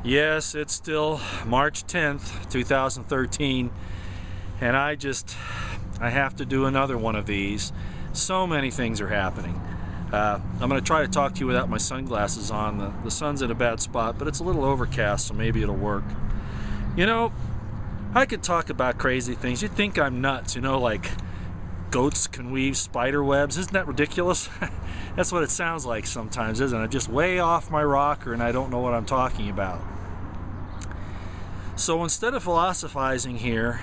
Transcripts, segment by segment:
Yes, it's still March 10th, 2013, and I have to do another one of these. So many things are happening. I'm going to try to talk to you without my sunglasses on. The sun's in a bad spot, but it's a little overcast, so maybe it'll work. You know, I could talk about crazy things. You'd think I'm nuts, like goats can weave spider webs. Isn't that ridiculous? That's what it sounds like sometimes, isn't it? Just way off my rocker and I don't know what I'm talking about. So instead of philosophizing here,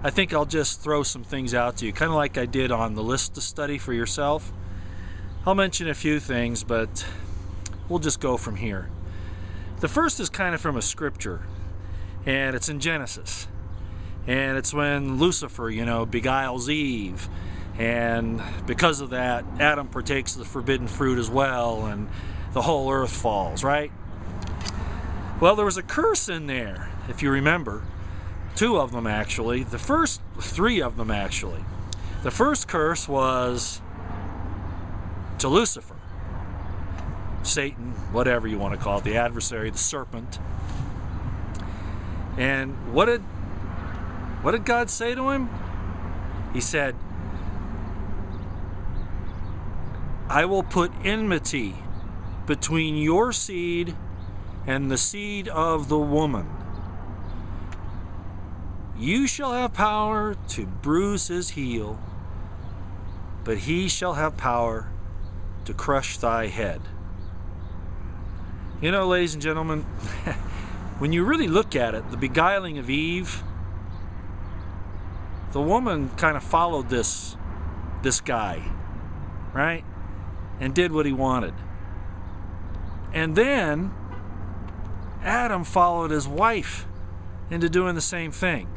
I think I'll just throw some things out to you, kind of like I did on the list to study for yourself. I'll mention a few things, but we'll just go from here. The first is kind of from a scripture, and it's in Genesis. And it's when Lucifer, beguiles Eve, and because of that, Adam partakes of the forbidden fruit as well, and the whole earth falls, right? Well, there was a curse in there, if you remember. Two of them, actually. Three of them, actually. The first curse was to Lucifer, Satan, whatever you want to call it, the adversary, the serpent. And what did God say to him? He said, I will put enmity between your seed and the seed of the woman. You shall have power to bruise his heel, but he shall have power to crush thy head. Ladies and gentlemen, when you really look at it, the beguiling of Eve, the woman kind of followed this guy, right? And did what he wanted. And then Adam followed his wife into doing the same thing.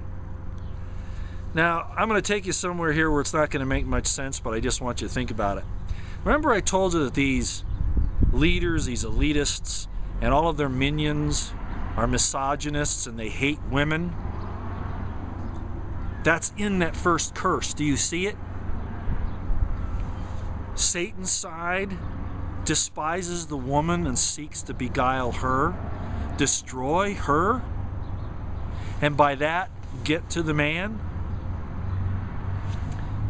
Now, I'm going to take you somewhere here where it's not going to make much sense, but I just want you to think about it. Remember I told you that these leaders, these elitists, and all of their minions are misogynists and they hate women? That's in that first curse. Do you see it? Satan's side despises the woman and seeks to beguile her, destroy her, and by that get to the man.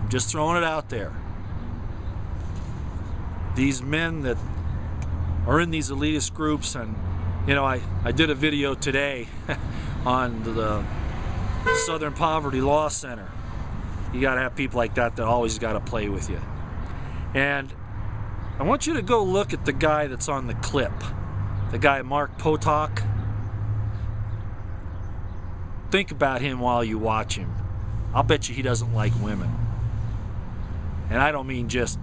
I'm just throwing it out there. These men that are in these elitist groups, and I did a video today on the Southern Poverty Law Center. You got to have people like that always got to play with you. And I want you to go look at the guy that's on the clip, the guy Mark Potok. Think about him while you watch him. I'll bet you he doesn't like women. And I don't mean just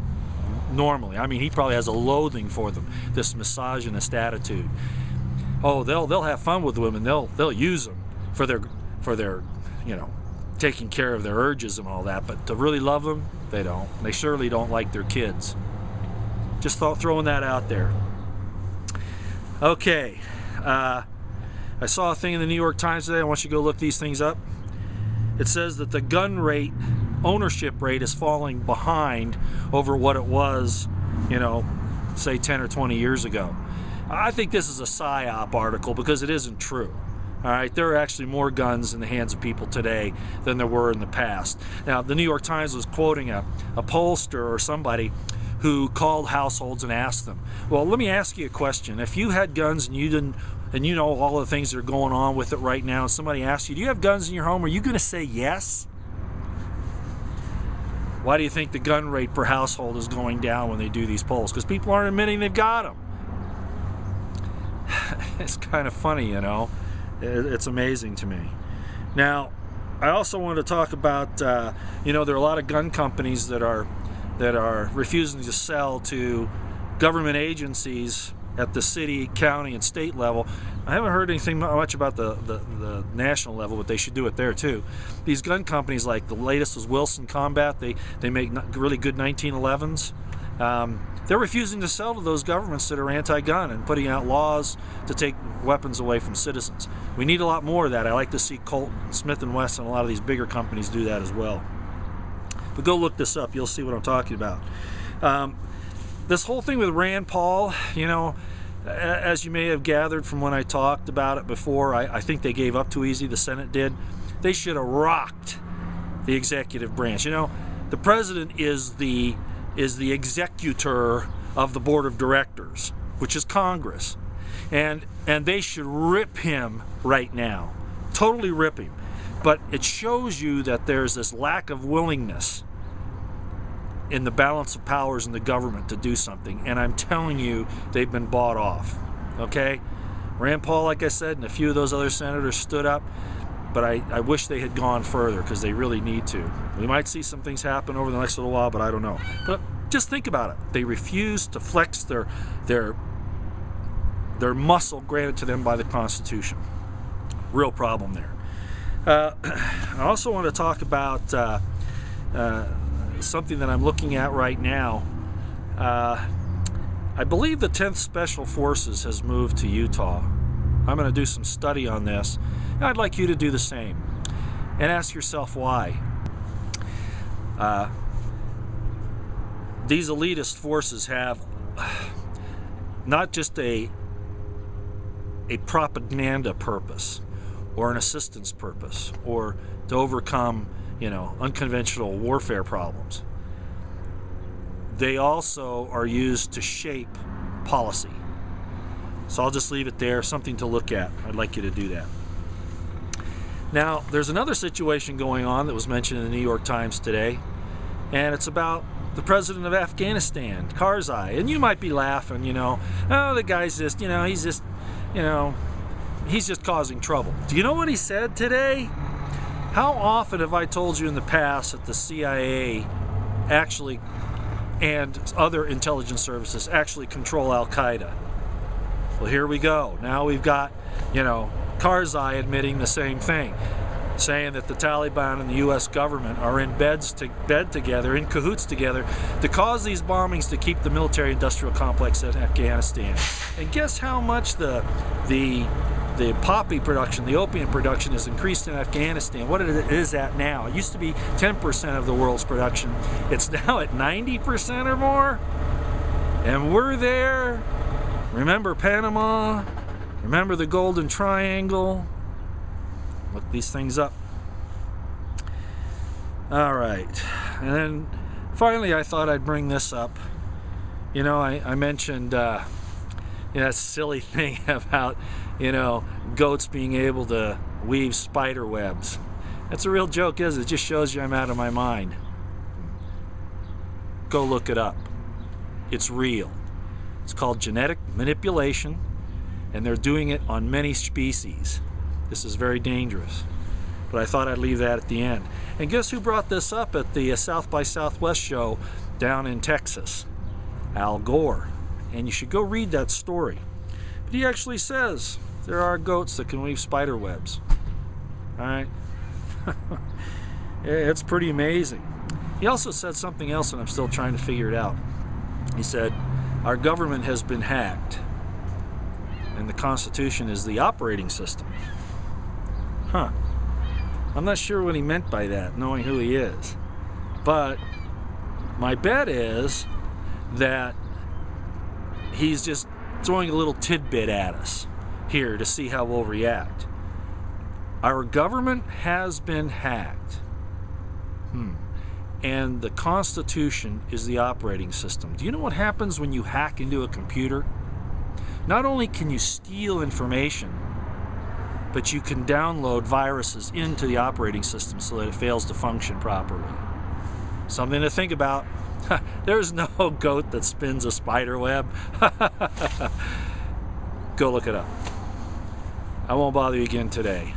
normally. I mean, he probably has a loathing for them, this misogynist attitude. Oh, they'll have fun with women. They'll use them for their taking care of their urges and all that, but to really love them, they don't. They surely don't like their kids. Just throwing that out there. Okay, I saw a thing in the New York Times today. I want you to go look these things up. It says that the gun rate, ownership rate, is falling behind over what it was, say 10 or 20 years ago. I think this is a PSYOP article because it isn't true. All right, there are actually more guns in the hands of people today than there were in the past. Now, the New York Times was quoting a pollster or somebody who called households and asked them, well, let me ask you a question. If you had guns and you didn't, and you know all the things that are going on with it right now, and somebody asks you, do you have guns in your home? Are you going to say yes? Why do you think the gun rate per household is going down when they do these polls? Because people aren't admitting they've got them. It's kind of funny, It's amazing to me. Now, I also want to talk about, there are a lot of gun companies that are refusing to sell to government agencies at the city, county, and state level. I haven't heard anything much about the national level, but they should do it there too. These gun companies, like the latest was Wilson Combat, they make really good 1911s. They're refusing to sell to those governments that are anti-gun and putting out laws to take weapons away from citizens. We need a lot more of that. I like to see Colt, Smith & Wesson, and a lot of these bigger companies do that as well. But go look this up. You'll see what I'm talking about. This whole thing with Rand Paul, As you may have gathered from when I talked about it before, I think they gave up too easy, the Senate did. They should have rocked the executive branch. You know, the president is the executor of the board of directors, which is Congress. And they should rip him right now. Totally rip him. But it shows you that there's this lack of willingness in the balance of powers in the government to do something, and I'm telling you, they've been bought off. Okay, Rand Paul, like I said, and a few of those other senators stood up, but I wish they had gone further, because they really need to. We might see some things happen over the next little while, but I don't know. But just think about it. They refuse to flex their muscle granted to them by the Constitution. Real problem there. I also want to talk about something that I'm looking at right now. I believe the 10th Special Forces has moved to Utah. I'm going to do some study on this. I'd like you to do the same and ask yourself why. These elitist forces have not just a propaganda purpose or an assistance purpose or to overcome, you know, unconventional warfare problems. They also are used to shape policy. So I'll just leave it there, something to look at. I'd like you to do that. Now, there's another situation going on that was mentioned in the New York Times today, and it's about the President of Afghanistan, Karzai. And you might be laughing, you know, oh, the guy's just, you know, he's just causing trouble. Do you know what he said today? How often have I told you in the past that the CIA actually and other intelligence services actually control Al-Qaeda? Well, here we go. Now we've got, you know, Karzai admitting the same thing, saying that the Taliban and the U.S. government are in bed together, in cahoots together, to cause these bombings to keep the military-industrial complex in Afghanistan. And guess how much the poppy production, the opium production, has increased in Afghanistan? What it is at now? It used to be 10% of the world's production. It's now at 90% or more. And we're there. Remember Panama? Remember the Golden Triangle? Look these things up. All right. And then finally, I thought I'd bring this up. You know, I mentioned that silly thing about, you know, goats being able to weave spider webs. That's a real joke, isn't it? It just shows you I'm out of my mind. Go look it up. It's real. It's called genetic manipulation, and they're doing it on many species. This is very dangerous. But I thought I'd leave that at the end. And guess who brought this up at the South by Southwest show down in Texas? Al Gore. And you should go read that story. But he actually says there are goats that can weave spider webs. All right? It's pretty amazing. He also said something else, and I'm still trying to figure it out. He said, our government has been hacked, and the Constitution is the operating system. Huh. I'm not sure what he meant by that, knowing who he is. But my bet is that he's just throwing a little tidbit at us here to see how we'll react. Our government has been hacked. And the Constitution is the operating system. Do you know what happens when you hack into a computer? Not only can you steal information, but you can download viruses into the operating system so that it fails to function properly. Something to think about. There's no goat that spins a spider web. Go look it up. I won't bother you again today.